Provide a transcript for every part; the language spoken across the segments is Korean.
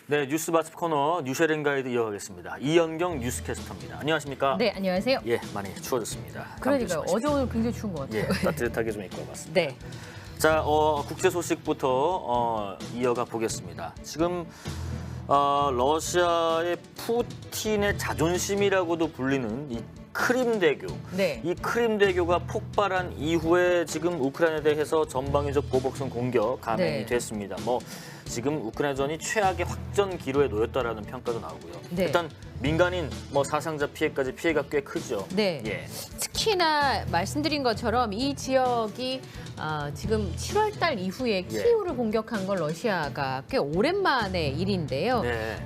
네, 뉴스 맛집 코너 뉴쉐링 가이드 이어가겠습니다. 이연경 뉴스캐스터입니다. 안녕하십니까? 네, 안녕하세요. 예, 많이 추워졌습니다. 그러니까요. 어제 오늘 굉장히 추운 것 같아요. 예, 따뜻하게 좀 입고 와봤습니다. 네. 자, 국제 소식부터 이어가 보겠습니다. 지금 러시아의 푸틴의 자존심이라고도 불리는 이 크림대교. 네. 이 크림대교가 폭발한 이후에 지금 우크라이나에 대해서 전방위적 보복성 공격 감행이 네. 됐습니다. 지금 우크라이나전이 최악의 확전 기로에 놓였다라는 평가도 나오고요. 네. 일단 민간인 사상자 피해까지 피해가 꽤 크죠. 네. 예. 특히나 말씀드린 것처럼 이 지역이 지금 7월 달 이후에 키이우를 공격한 건 러시아가 꽤 오랜만의 일인데요. 네.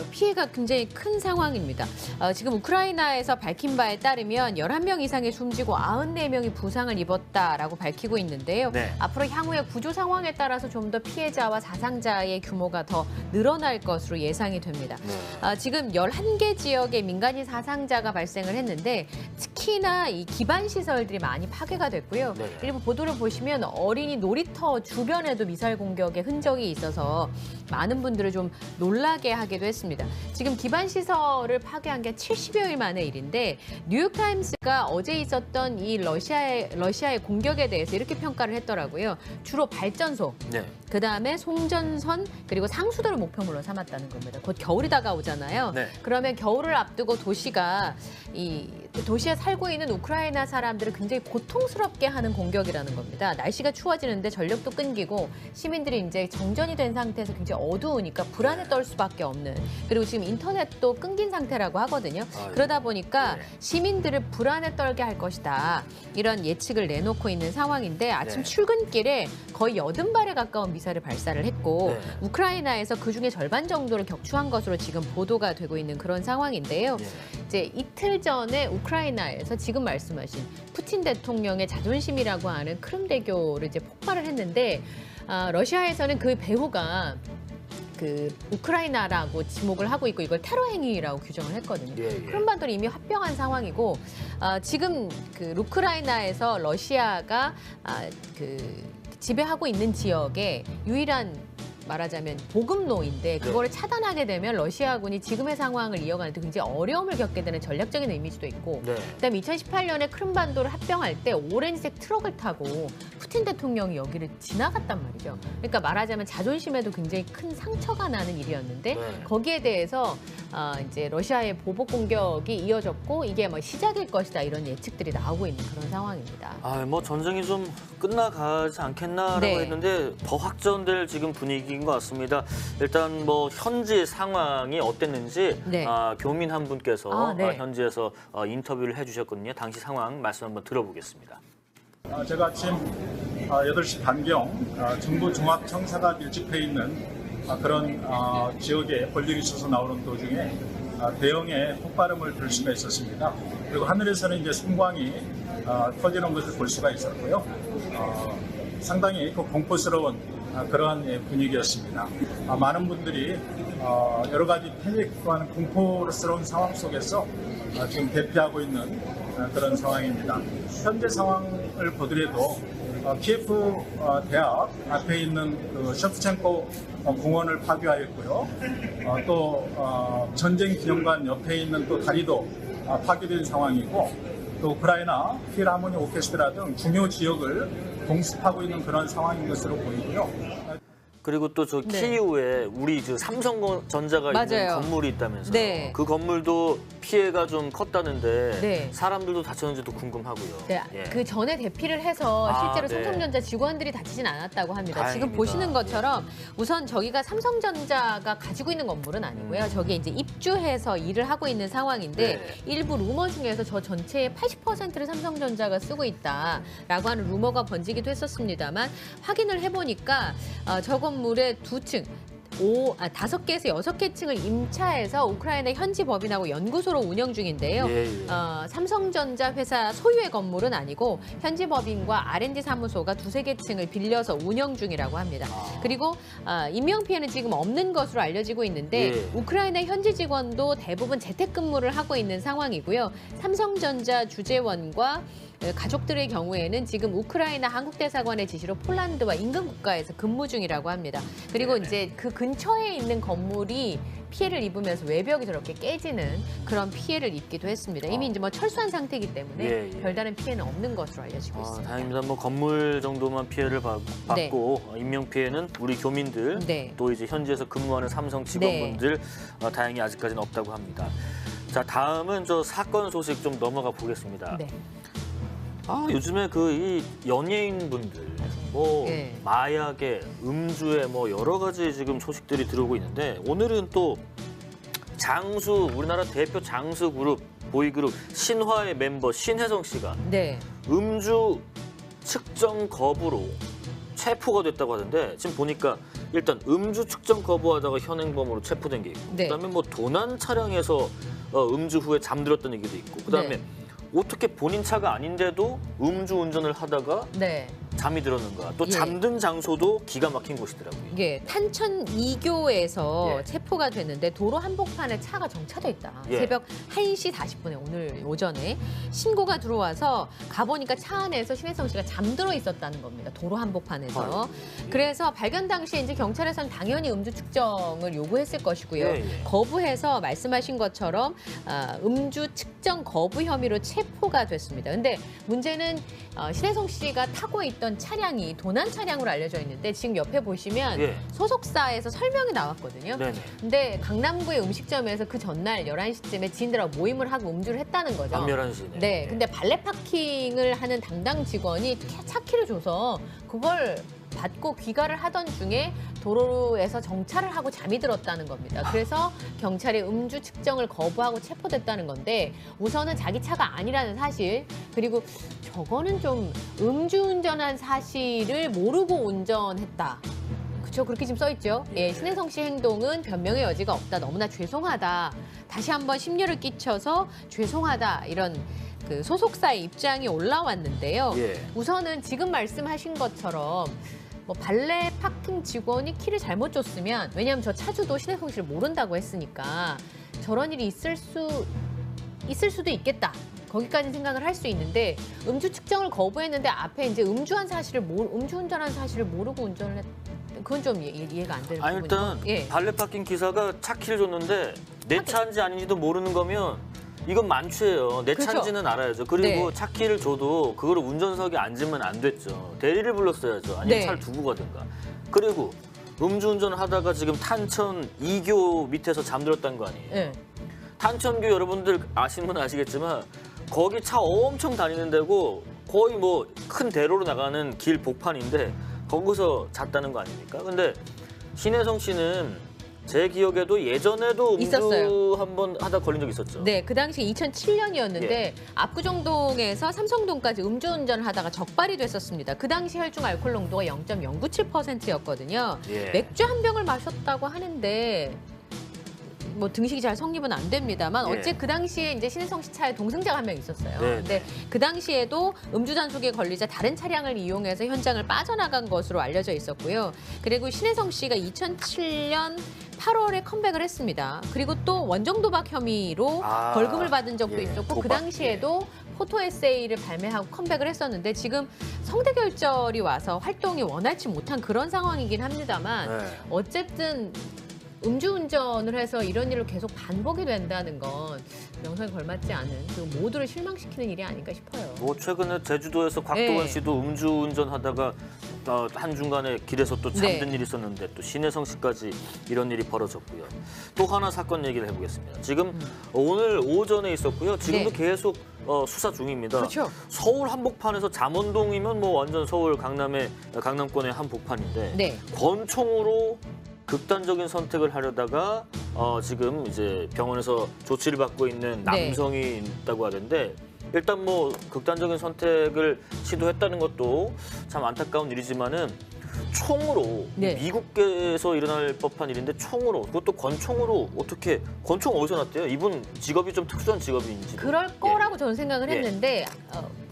피해가 굉장히 큰 상황입니다. 지금 우크라이나에서 밝힌 바에 따르면 11명 이상이 숨지고 94명이 부상을 입었다라고 밝히고 있는데요. 네. 앞으로 향후의 구조 상황에 따라서 좀 더 피해자와 사상자의 규모가 더 늘어날 것으로 예상이 됩니다. 네. 지금 11개 지역의 민간인 사상자가 발생을 했는데 특히나 이 기반 시설들이 많이 파괴가 됐고요. 네. 일부 보도를 보시면 어린이 놀이터 주변에도 미사일 공격의 흔적이 있어서 많은 분들을 좀 놀라게 하기도 했습니다. 지금 기반 시설을 파괴한 게 70여일 만의 일인데 뉴욕타임스가 어제 있었던 이 러시아의 공격에 대해서 이렇게 평가를 했더라고요. 주로 발전소, 네. 그다음에 송전선 그리고 상수도를 목표물로 삼았다는 겁니다. 곧 겨울이 다가오잖아요. 네. 그러면 겨울을 앞두고 이 도시에 살고 있는 우크라이나 사람들을 굉장히 고통스럽게 하는 공격이라는 겁니다. 날씨가 추워지는데 전력도 끊기고 시민들이 이제 정전이 된 상태에서 굉장히 어두우니까 불안에 떨 수밖에 없는, 그리고 지금 인터넷도 끊긴 상태라고 하거든요. 그러다 보니까 시민들을 불안에 떨게 할 것이다. 이런 예측을 내놓고 있는 상황인데 아침 출근길에 거의 80발에 가까운 미사일을 발사를 했고 우크라이나에서 그중에 절반 정도를 격추한 것으로 지금 보도가 되고 있는 그런 상황인데요. 이제 이틀 전에 우크라이나에서 지금 말씀하신 푸틴 대통령의 자존심이라고 하는 크림대교를 이제 폭발을 했는데 러시아에서는 그 배후가 우크라이나라고 지목을 하고 있고 이걸 테러 행위라고 규정을 했거든요. 크림반도는 이미 합병한 상황이고 지금 우크라이나에서 러시아가 지배하고 있는 지역에 유일한 말하자면 보급로인데 그거를 차단하게 되면 러시아군이 지금의 상황을 이어가는데 굉장히 어려움을 겪게 되는 전략적인 의미도 있고 그다음에 2018년에 크림반도를 합병할 때 오렌지색 트럭을 타고 푸틴 대통령이 여기를 지나갔단 말이죠. 그러니까 말하자면 자존심에도 굉장히 큰 상처가 나는 일이었는데 거기에 대해서 이제 러시아의 보복 공격이 이어졌고 이게 시작일 것이다 이런 예측들이 나오고 있는 그런 상황입니다. 전쟁이 좀 끝나가지 않겠나라고 했는데 더 확전될 지금 분위기인 것 같습니다. 일단 현지 상황이 어땠는지 교민 한 분께서 현지에서 인터뷰를 해주셨거든요. 당시 상황 말씀 한번 들어보겠습니다. 제가 아침 8시 반경 정부 종합청사가 밀집해 있는 그런 지역에 볼일이 있어서 나오는 도중에 대형의 폭발음을 들을 수가 있었습니다. 그리고 하늘에서는 이제 순광이 터지는 것을 볼 수가 있었고요. 상당히 공포스러운 그러한 분위기였습니다. 많은 분들이 여러 가지 패닉 또한 공포스러운 상황 속에서 지금 대피하고 있는 그런 상황입니다. 현재 상황을 보더라도 키예프 대학 앞에 있는 셰프첸코 공원을 파괴하였고요. 또 전쟁 기념관 옆에 있는 또 다리도 파괴된 상황이고 또 우크라이나 필하모니 오케스트라 등 중요 지역을 공습하고 있는 그런 상황인 것으로 보이고요. 그리고 또 키이우에 우리 삼성전자가 있는 건물이 있다면서요. 그 건물도 피해가 좀 컸다는데 사람들도 다쳤는지도 궁금하고요. 그 전에 대피를 해서 실제로 삼성전자 직원들이 다치진 않았다고 합니다. 다행입니다. 지금 보시는 것처럼 우선 저기가 삼성전자가 가지고 있는 건물은 아니고요. 저기에 이제 입주해서 일을 하고 있는 상황인데 일부 루머 중에서 저 전체의 80%를 삼성전자가 쓰고 있다라고 하는 루머가 번지기도 했었습니다만 확인을 해보니까 저 건물의 2층 5개에서 6개 층을 임차해서 우크라이나 현지 법인하고 연구소로 운영 중인데요. 삼성전자 회사 소유의 건물은 아니고 현지 법인과 R&D 사무소가 2-3개 층을 빌려서 운영 중이라고 합니다. 그리고 인명피해는 지금 없는 것으로 알려지고 있는데 우크라이나 현지 직원도 대부분 재택근무를 하고 있는 상황이고요. 삼성전자 주재원과 가족들의 경우에는 지금 우크라이나 한국대사관의 지시로 폴란드와 인근 국가에서 근무 중이라고 합니다. 그리고 이제 그 근처에 있는 건물이 피해를 입으면서 외벽이 저렇게 깨지는 그런 피해를 입기도 했습니다. 이미 이제 뭐 철수한 상태이기 때문에 별다른 피해는 없는 것으로 알려지고 있습니다. 다행입니다. 뭐 건물 정도만 피해를 받고 인명 피해는 우리 교민들 또 이제 현지에서 근무하는 삼성 직원분들 다행히 아직까지는 없다고 합니다. 자, 다음은 저 사건 소식 좀 넘어가 보겠습니다. 요즘에 이 연예인분들 뭐 마약에 음주에 뭐 여러 가지 지금 소식들이 들어오고 있는데 오늘은 또 우리나라 대표 장수 그룹 보이그룹 신화의 멤버 신혜성 씨가 음주 측정 거부로 체포가 됐다고 하던데 지금 보니까 일단 음주 측정 거부하다가 현행범으로 체포된 게 있고 그다음에 뭐 도난 차량에서 음주 후에 잠들었던 얘기도 있고 그다음에 어떻게 본인 차가 아닌데도 음주운전을 하다가 잠이 들었는가. 또 잠든 장소도 기가 막힌 곳이더라고요. 탄천 2교에서 체포가 됐는데 도로 한복판에 차가 정차돼 있다. 새벽 1시 40분에 오늘 오전에 신고가 들어와서 가보니까 차 안에서 신혜성 씨가 잠들어 있었다는 겁니다. 도로 한복판에서. 그래서 발견 당시에 이제 경찰에서는 당연히 음주 측정을 요구했을 것이고요. 거부해서 말씀하신 것처럼 음주 측정 거부 혐의로 체포가 됐습니다. 근데 문제는 신혜성 씨가 타고 있던 차량이 도난 차량으로 알려져 있는데 지금 옆에 보시면 소속사에서 설명이 나왔거든요. 근데 강남구의 음식점에서 그 전날 11시쯤에 지인들하고 모임을 하고 음주를 했다는 거죠. 밤 11시네. 근데 발레 파킹을 하는 담당 직원이 차 키를 줘서 그걸 받고 귀가를 하던 중에 도로에서 정차를 하고 잠이 들었다는 겁니다. 그래서 경찰이 음주 측정을 거부하고 체포됐다는 건데 우선은 자기 차가 아니라는 사실 그리고 저거는 좀 음주운전한 사실을 모르고 운전했다. 그렇죠. 그렇게 지금 써 있죠. 신혜성 씨 행동은 변명의 여지가 없다. 너무나 죄송하다. 다시 한번 심려를 끼쳐서 죄송하다. 이런 그 소속사의 입장이 올라왔는데요. 우선은 지금 말씀하신 것처럼 뭐 발레 파킹 직원이 키를 잘못 줬으면 왜냐하면 저 차주도 신혜성 씨를 모른다고 했으니까 저런 일이 있을 수도 있겠다. 거기까지 생각을 할 수 있는데 음주 측정을 거부했는데 앞에 이제 음주운전한 사실을 모르고 운전을 그건 좀 이해가 안 되는 부분이고. 일단 발레 파킹 기사가 차 키를 줬는데 내 차인지 아닌지도 모르는 거면 이건 만취예요. 내 차인지는 알아야죠. 그리고 차 키를 줘도 그거를 운전석에 앉으면 안 됐죠. 대리를 불렀어야죠. 아니면 차를 두고 가든가. 그리고 음주운전을 하다가 지금 탄천 2교 밑에서 잠들었다는 거 아니에요. 탄천교 여러분들 아시는 분은 아시겠지만 거기 차 엄청 다니는 데고 거의 뭐 큰 대로로 나가는 길 복판인데 거기서 잤다는 거 아닙니까? 근데 신혜성 씨는 제 기억에도 예전에도 음주 한번 하다 걸린 적 있었죠. 그 당시 2007년이었는데 압구정동에서 삼성동까지 음주운전을 하다가 적발이 됐었습니다. 그 당시 혈중 알코올 농도가 0.097%였거든요. 맥주 한 병을 마셨다고 하는데 뭐 등식이 잘 성립은 안 됩니다만 어째 그 당시에 이제 신혜성 씨 차에 동승자가 한 명 있었어요. 근데 그 당시에도 음주 단속에 걸리자 다른 차량을 이용해서 현장을 빠져나간 것으로 알려져 있었고요. 그리고 신혜성 씨가 2007년 8월에 컴백을 했습니다. 그리고 또 원정 도박 혐의로 벌금을 받은 적도 있었고 그 당시에도 포토 에세이를 발매하고 컴백을 했었는데 지금 성대 결절이 와서 활동이 원활치 못한 그런 상황이긴 합니다만 어쨌든 음주운전을 해서 이런 일을 계속 반복이 된다는 건 명성에 걸맞지 않은 그리고 모두를 실망시키는 일이 아닐까 싶어요. 뭐 최근에 제주도에서 곽도원 씨도 음주운전하다가 한중간에 길에서 또 잠든 일이 있었는데 또 신혜성 씨까지 이런 일이 벌어졌고요. 또 하나 사건 얘기를 해보겠습니다. 지금 오늘 오전에 있었고요. 지금도 계속 수사 중입니다. 서울 한복판에서 잠원동이면 뭐 완전 서울 강남권의 한복판인데 권총으로 극단적인 선택을 하려다가 지금 이제 병원에서 조치를 받고 있는 남성이 있다고 하던데 일단 뭐 극단적인 선택을 시도했다는 것도 참 안타까운 일이지만은 총으로 미국에서 일어날 법한 일인데 총으로 그것도 권총으로 어떻게 권총 어디서 났대요? 이분 직업이 좀 특수한 직업인지 그럴 거라고 저는 생각을 했는데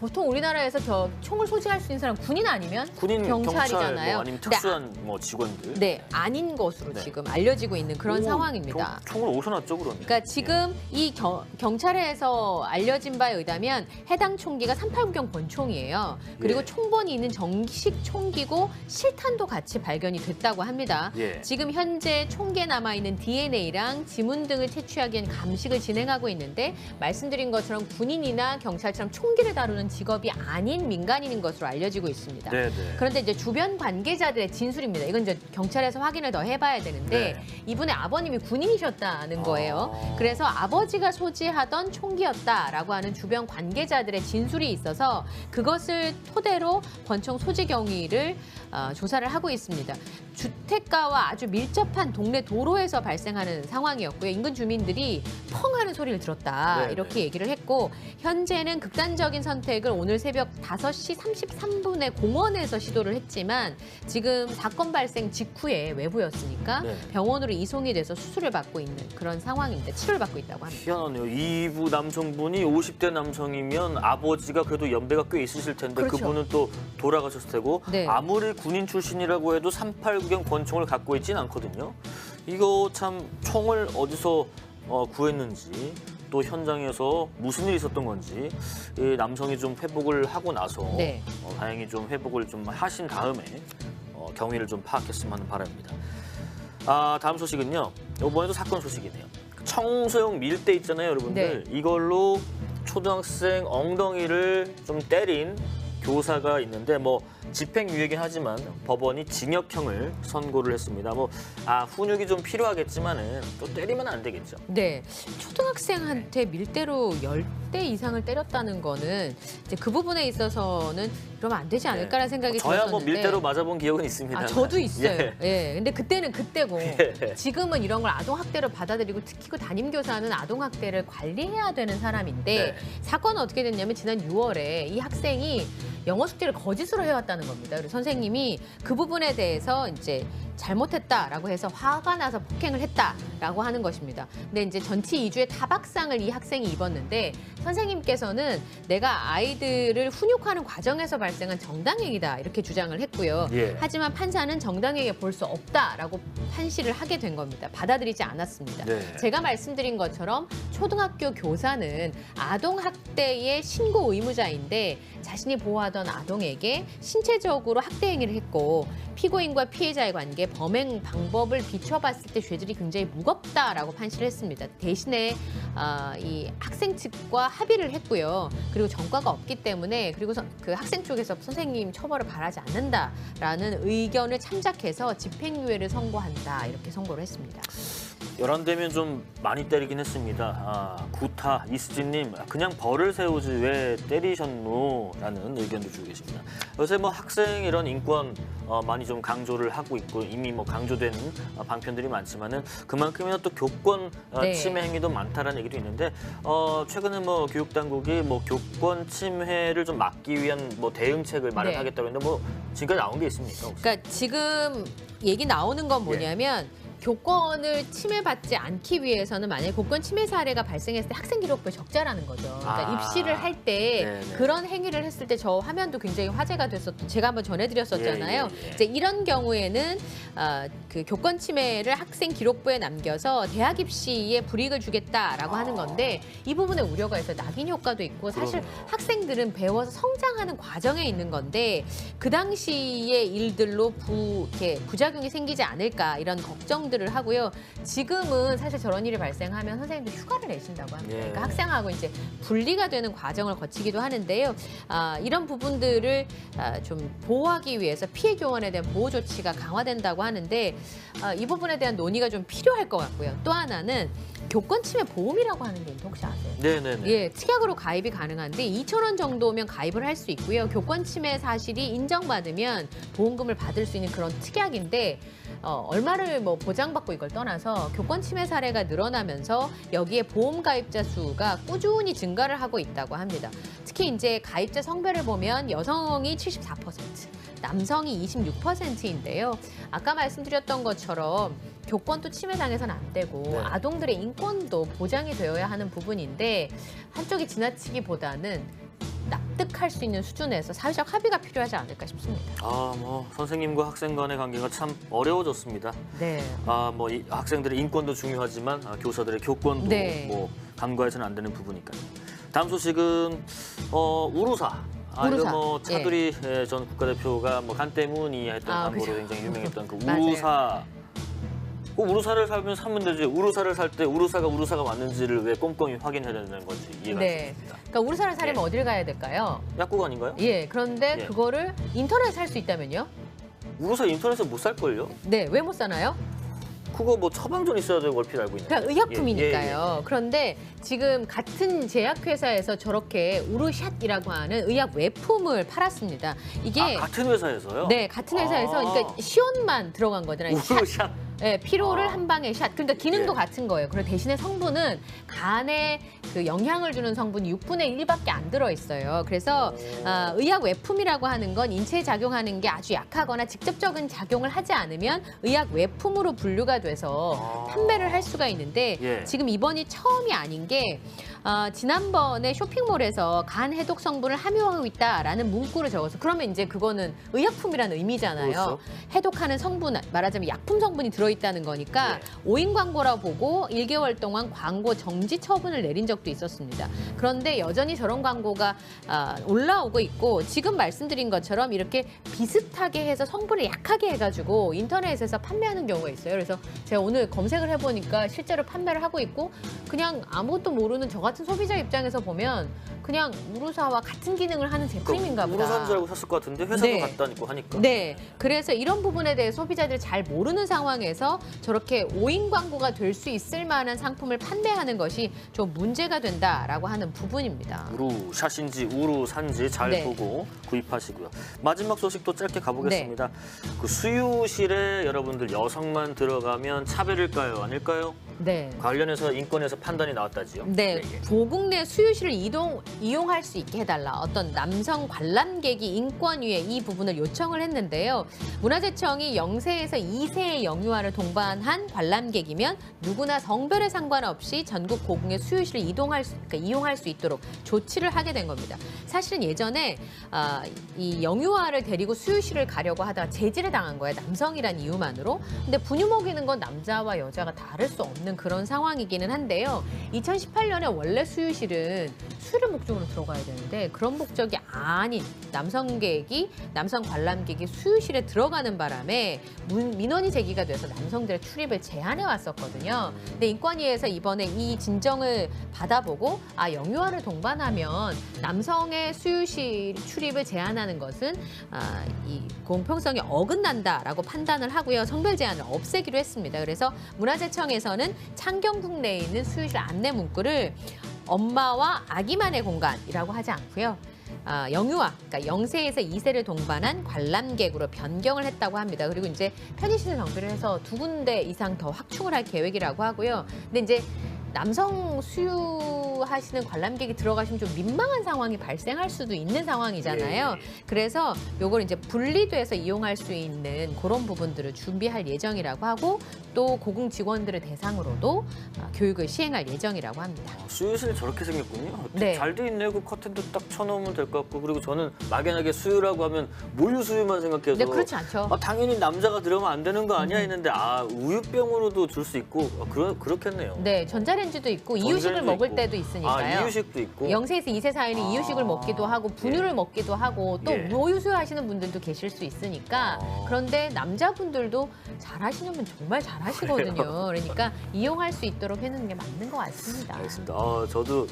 보통 우리나라에서 총을 소지할 수 있는 사람 군인 아니면 군인, 경찰이잖아요. 경찰, 뭐 아니면 특수한 뭐 직원들. 네, 아닌 것으로 지금 알려지고 있는 그런 상황입니다. 총을 어디서 났죠, 그러면? 그러니까 지금 이 경찰에서 알려진 바에 의하면 해당 총기가 389경 권총이에요. 그리고 총본이 있는 정식 총기고 실탄도 같이 발견이 됐다고 합니다. 지금 현재 총기에 남아있는 DNA랑 지문 등을 채취하기 위한 감식을 진행하고 있는데 말씀드린 것처럼 군인이나 경찰처럼 총기를 다루는 직업이 아닌 민간인인 것으로 알려지고 있습니다. 그런데 이제 주변 관계자들의 진술입니다. 이건 이제 경찰에서 확인을 더 해봐야 되는데 이분의 아버님이 군인이셨다는 거예요. 그래서 아버지가 소지하던 총기였다라고 하는 주변 관계자들의 진술이 있어서 그것을 토대로 권총 소지 경위를 조사를 하고 있습니다. 주택가와 아주 밀접한 동네 도로에서 발생하는 상황이었고요. 인근 주민들이 펑 하는 소리를 들었다 이렇게 얘기를 했고 현재는 극단적인 선택을 오늘 새벽 5시 33분에 공원에서 시도를 했지만 지금 사건 발생 직후에 외부였으니까 병원으로 이송이 돼서 수술을 받고 있는 그런 상황인데 치료를 받고 있다고 합니다. 희한하네요. 이부 남성분이 50대 남성이면 아버지가 그래도 연배가 꽤 있으실 텐데 그분은 또 돌아가셨을 테고 아무리 군인 출신이라고 해도 389경 권총을 갖고 있지는 않거든요. 이거 참 총을 어디서 구했는지 또 현장에서 무슨 일이 있었던 건지 이 남성이 좀 회복을 하고 나서 다행히 좀 회복을 좀 하신 다음에 경위를 좀 파악했으면 하는 바람입니다. 다음 소식은요. 이번에도 사건 소식이네요. 청소용 밀대 있잖아요, 여러분들. 이걸로 초등학생 엉덩이를 좀 때린 교사가 있는데 뭐 집행유예긴 하지만 법원이 징역형을 선고를 했습니다. 훈육이 좀 필요하겠지만은 또 때리면 안 되겠죠. 네, 초등학생한테 밀대로 10대 이상을 때렸다는 거는 이제 그 부분에 있어서는 그러면 안 되지 않을까라는 생각이 들었는데 저야 뭐 밀대로 맞아본 기억은 있습니다. 저도 있어요. 근데 그때는 그때고 지금은 이런 걸 아동학대로 받아들이고 특히 그 담임교사는 아동학대를 관리해야 되는 사람인데 사건은 어떻게 됐냐면 지난 6월에 이 학생이 영어 숙제를 거짓으로 해왔다는 겁니다. 그리고 선생님이 그 부분에 대해서 이제 잘못했다라고 해서 화가 나서 폭행을 했다라고 하는 것입니다. 근데 이제 전치 2주의 타박상을 이 학생이 입었는데 선생님께서는 내가 아이들을 훈육하는 과정에서 발생한 정당행위다 이렇게 주장을 했고요. 하지만 판사는 정당행위에 볼 수 없다라고 판시를 하게 된 겁니다. 받아들이지 않았습니다. 제가 말씀드린 것처럼 초등학교 교사는 아동학대의 신고 의무자인데 자신이 보호하던 아동에게 신체적으로 학대 행위를 했고 피고인과 피해자의 관계, 범행 방법을 비춰봤을 때 죄질이 굉장히 무겁다라고 판시를 했습니다. 대신에 이 학생 측과 합의를 했고요. 그리고 전과가 없기 때문에 그리고 그 학생 쪽에서 선생님 처벌을 바라지 않는다라는 의견을 참작해서 집행유예를 선고한다 이렇게 선고를 했습니다. 11대면 좀 많이 때리긴 했습니다. 구타 이수진님 그냥 벌을 세우지 왜 때리셨노? 라는 의견도 주고 계십니다. 요새 뭐 학생 이런 인권 많이 좀 강조를 하고 있고 이미 뭐 강조된 방편들이 많지만은 그만큼이나 또 교권 침해 행위도 많다라는 얘기도 있는데 최근에 뭐 교육당국이 뭐 교권 침해를 좀 막기 위한 뭐 대응책을 마련하겠다고 했는데 뭐 지금까지 나온 게 있습니까? 혹시? 그러니까 지금 얘기 나오는 건 뭐냐면 교권을 침해받지 않기 위해서는 만약에 교권 침해 사례가 발생했을 때 학생 기록부에 적자라는 거죠. 그러니까 입시를 할 때 그런 행위를 했을 때 저 화면도 굉장히 화제가 됐었던 제가 한번 전해드렸었잖아요. 이제 이런 경우에는 그 교권 침해를 학생 기록부에 남겨서 대학 입시에 불이익을 주겠다라고 하는 건데 이 부분에 우려가 있어요. 낙인 효과도 있고 사실 학생들은 배워서 성장하는 과정에 있는 건데 그 당시의 일들로 이렇게 부작용이 생기지 않을까 이런 걱정들을 하고요. 지금은 사실 저런 일이 발생하면 선생님들 휴가를 내신다고 합니다. 그러니까 학생하고 이제 분리가 되는 과정을 거치기도 하는데요. 이런 부분들을 좀 보호하기 위해서 피해 교원에 대한 보호 조치가 강화된다고 하는데 이 부분에 대한 논의가 좀 필요할 것 같고요. 또 하나는 교권 침해 보험이라고 하는 게 혹시 아세요? 네네네. 특약으로 가입이 가능한데 2,000원 정도면 가입을 할 수 있고요. 교권 침해 사실이 인정받으면 보험금을 받을 수 있는 그런 특약인데 얼마를 뭐 보장받고 이걸 떠나서 교권 침해 사례가 늘어나면서 여기에 보험 가입자 수가 꾸준히 증가를 하고 있다고 합니다. 특히 이제 가입자 성별을 보면 여성이 74%, 남성이 26%인데요. 아까 말씀드렸던 것처럼 교권도 침해당해서는 안 되고 아동들의 인권도 보장이 되어야 하는 부분인데 한쪽이 지나치기보다는 납득할 수 있는 수준에서 사회적 합의가 필요하지 않을까 싶습니다. 뭐 선생님과 학생 간의 관계가 참 어려워졌습니다. 네. 뭐 이 학생들의 인권도 중요하지만 교사들의 교권도 네. 뭐 간과해서는 안 되는 부분이니까요. 다음 소식은 우루사. 이거 뭐 차두리 전 국가대표가 뭐 간 때문이 했던 광고로 그죠. 굉장히 유명했던 그 맞아요. 우루사. 그 우루사를 사면 되지. 우루사를 살 때 우루사가 맞는지를 왜 꼼꼼히 확인해야 되는 건지 이해가 안 됩니다. 그러니까 우루사를 사려면 어디를 가야 될까요? 약국아닌가요? 예, 그런데 그거를 인터넷에 살 수 있다면요? 우루사 인터넷에 못 살걸요? 네, 왜 못 사나요? 그거 뭐 처방전 있어야 되고 얼핏 알고 있는데. 그러니까 의약품이니까요. 그런데 지금 같은 제약회사에서 저렇게 우루샷이라고 하는 의약 외품을 팔았습니다. 이게 같은 회사에서요? 네, 같은 회사에서 그러니까 시온만 들어간 거잖아요. 우루샷. 네, 피로를 한 방에 샷. 그러니까 기능도 같은 거예요. 그리고 대신에 성분은 간에 그 영향을 주는 성분이 6분의 1밖에 안 들어있어요. 그래서 의약 외품이라고 하는 건 인체에 작용하는 게 아주 약하거나 직접적인 작용을 하지 않으면 의약 외품으로 분류가 돼서 판매를 할 수가 있는데 지금 이번이 처음이 아닌 게 지난번에 쇼핑몰에서 간 해독 성분을 함유하고 있다라는 문구를 적어서 그러면 이제 그거는 의약품이라는 의미잖아요. 그렇죠. 해독하는 성분, 말하자면 약품 성분이 들어있다는 거니까 오인 광고라 보고 1개월 동안 광고 정지 처분을 내린 적도 있었습니다. 그런데 여전히 저런 광고가 올라오고 있고 지금 말씀드린 것처럼 이렇게 비슷하게 해서 성분을 약하게 해가지고 인터넷에서 판매하는 경우가 있어요. 그래서 제가 오늘 검색을 해보니까 실제로 판매를 하고 있고 그냥 아무것도 모르는 저 같은 소비자 입장에서 보면 그냥 우루사와 같은 기능을 하는 제품인가 보다. 우루사인 줄 알고 샀을 것 같은데 회사도 갔다니까 하니까. 네, 그래서 이런 부분에 대해 소비자들이 잘 모르는 상황에서 저렇게 오인 광고가 될 수 있을 만한 상품을 판매하는 것이 좀 문제가 된다라고 하는 부분입니다. 우루샷인지 우루산지 잘 보고 구입하시고요. 마지막 소식도 짧게 가보겠습니다. 그 수유실에 여러분들 여성만 들어가면 차별일까요? 아닐까요? 네. 관련해서 인권에서 판단이 나왔다지요? 네, 보국 내 수유실을 이용할 수 있게 해달라. 어떤 남성 관람객이 인권위에 이 부분을 요청을 했는데요. 문화재청이 0세에서 2세의 영유아를 동반한 관람객이면 누구나 성별에 상관없이 전국 고궁의 수유실을 이용할 수 있도록 조치를 하게 된 겁니다. 사실은 예전에 이 영유아를 데리고 수유실을 가려고 하다가 제지를 당한 거예요. 남성이란 이유만으로. 근데 분유 먹이는 건 남자와 여자가 다를 수 없는 그런 상황이기는 한데요. 2018년에 원래 수유실은 수유를 목적으로 들어가야 되는데 그런 목적이 아닌 남성 관람객이 수유실에 들어가는 바람에 민원이 제기가 돼서 남성들의 출입을 제한해 왔었거든요. 근데 인권위에서 이번에 이 진정을 받아보고 영유아를 동반하면 남성의 수유실 출입을 제한하는 것은 이 공평성에 어긋난다라고 판단을 하고요. 성별 제한을 없애기로 했습니다. 그래서 문화재청에서는 창경궁 내에 있는 수유실 안내 문구를 엄마와 아기만의 공간이라고 하지 않고요. 영유아, 그러니까 0세에서 2세를 동반한 관람객으로 변경을 했다고 합니다. 그리고 이제 편의시설 정비를 해서 2군데 이상 더 확충을 할 계획이라고 하고요. 근데 이제 남성 수유하시는 관람객이 들어가시면 좀 민망한 상황이 발생할 수도 있는 상황이잖아요. 그래서 요걸 이제 분리돼서 이용할 수 있는 그런 부분들을 준비할 예정이라고 하고 또 고궁 직원들을 대상으로도 교육을 시행할 예정이라고 합니다. 수유실 저렇게 생겼군요. 네. 잘 돼 있네요. 그 커튼도 딱 쳐놓으면 될 것 같고 그리고 저는 막연하게 수유라고 하면 모유 수유만 생각해서 네, 그렇지 않죠. 당연히 남자가 들어가면 안 되는 거 아니야 했는데 우유병으로도 줄 수 있고 그렇겠네요. 네, 전자레인지도 있고 이유식을 먹을 때도 있으니까요. 이유식도 있고. 0세에서 2세 사이는 이유식을 먹기도 하고 분유를 먹기도 하고 또 모유 수유하시는 분들도 계실 수 있으니까 그런데 남자분들도 잘하시려면 정말 잘하시거든요. 그러니까 이용할 수 있도록 해놓는 게 맞는 것 같습니다. 알겠습니다. 저도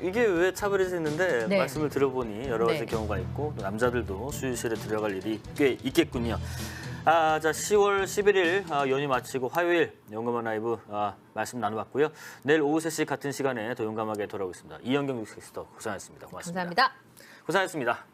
이게 왜 차별이 했는데 말씀을 들어보니 여러 가지 경우가 있고 또 남자들도 수유실에 들어갈 일이 꽤 있겠군요. 자, 10월 11일 연휴 마치고 화요일 용감한 라이브 말씀 나눠봤고요. 내일 오후 3시 같은 시간에 더 용감하게 돌아오겠습니다. 이현경 뉴스캐스터 고생하셨습니다. 고맙습니다. 감사합니다. 고생하셨습니다.